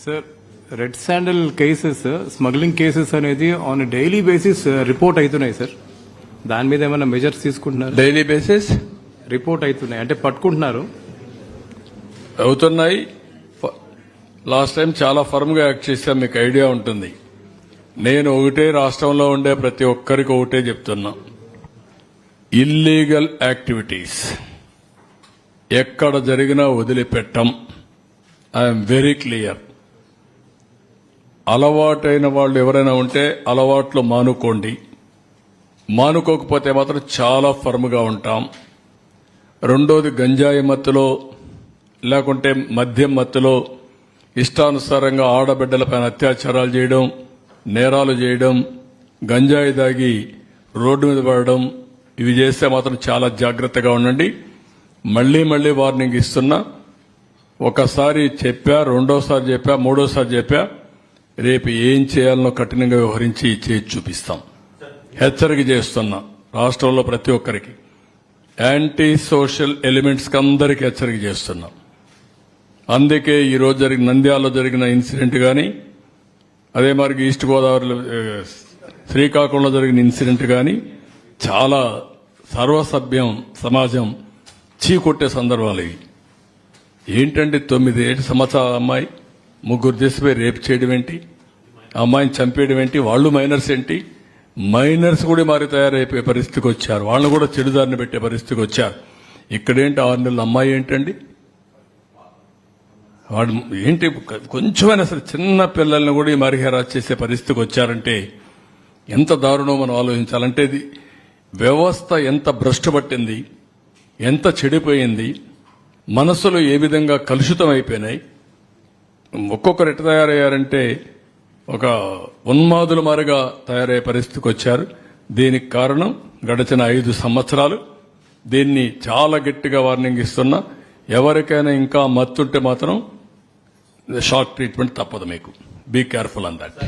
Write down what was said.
Sir red sandal cases smuggling cases అనేది on daily basis report అవుతున్నాయి sir. దాని మీద ఏమైనా మెజర్స్ తీసుకుంటున్నారు? డైలీ బేసిస్ రిపోర్ట్ అవుతున్నాయి అంటే పట్టుకుంటున్నారు. అవుతున్నాయి. లాస్ట్ టైం చాలా ఫర్మ్ గా యాక్ట్ చేశాం, మీకు ఐడియా ఉంటుంది. నేను ఒకటే రాష్ట్రంలో ఉండే ప్రతి ఒక్కరికి ఒకటే చెప్తున్నా, ఇల్లీగల్ యాక్టివిటీస్ ఎక్కడ జరిగినా వదిలిపెట్టం. I'm very clear. అలవాటైన వాళ్ళు ఎవరైనా ఉంటే అలవాట్లు మానుకోండి, మానుకోకపోతే మాత్రం చాలా ఫర్మ్గా ఉంటాం. రెండోది, గంజాయి మత్తులో లేకుంటే మద్యం మత్తులో ఇష్టానుసారంగా ఆడబిడ్డలపైన అత్యాచారాలు చేయడం, నేరాలు చేయడం, గంజాయి దాగి రోడ్డు మీద పడడం, ఇవి చేస్తే మాత్రం చాలా జాగ్రత్తగా ఉండండి. మళ్లీ మళ్లీ వార్నింగ్ ఇస్తున్నా. ఒకసారి చెప్పా, రెండోసారి చెప్పా, మూడోసారి చెప్పా. రేపు ఏం చేయాలనో కఠినంగా వ్యవహరించి చేసి చూపిస్తాం. హెచ్చరిక చేస్తున్నా రాష్ట్రంలో ప్రతి ఒక్కరికి, యాంటీ సోషల్ ఎలిమెంట్స్ కి అందరికీ హెచ్చరిక చేస్తున్నాం. అందుకే ఈ రోజు జరిగిన నంద్యాలలో జరిగిన ఇన్సిడెంట్ గాని, అదే మరి ఈస్ట్ గోదావరిలో శ్రీకాకుళంలో జరిగిన ఇన్సిడెంట్ గాని చాలా సర్వసభ్యం సమాజం చీకొట్టే సందర్భాలు ఇవి. ఏంటంటే 9 సంవత్సరాల అమ్మాయి ముగ్గురు చేసిపోయి రేపు చేయడం ఏంటి, అమ్మాయిని చంపేయడం ఏంటి, వాళ్ళు మైనర్స్ ఏంటి, మైనర్స్ కూడా మరి తయారైపోయే పరిస్థితికి వచ్చారు, వాళ్ళని కూడా చెడుదారిని పెట్టే పరిస్థితికి వచ్చారు. ఇక్కడేంటి 6 నెలల అమ్మాయి ఏంటండి, వాడు ఏంటి, కొంచెమైనా సరే చిన్న పిల్లల్ని కూడా ఈ మరి హెరాస్ చేసే పరిస్థితికి వచ్చారంటే ఎంత దారుణం మనం ఆలోచించాలంటే. ఇది వ్యవస్థ ఎంత భ్రష్టు పట్టింది, ఎంత చెడిపోయింది, మనసులు ఏ విధంగా కలుషితం అయిపోయినాయి. ఒక్కొక్కరు ఎట్లా తయారయ్యారంటే ఒక ఉన్మాదుల మారిగా తయారయ్యే పరిస్థితికి వచ్చారు. దీనికి కారణం గడిచిన 5 సంవత్సరాలు. దీన్ని చాలా గట్టిగా వార్నింగ్ ఇస్తున్నా. ఎవరికైనా ఇంకా మత్తుంటే మాత్రం షాక్ ట్రీట్మెంట్ తప్పదు. మీకు బీ కేర్ఫుల్ అన్ దట్.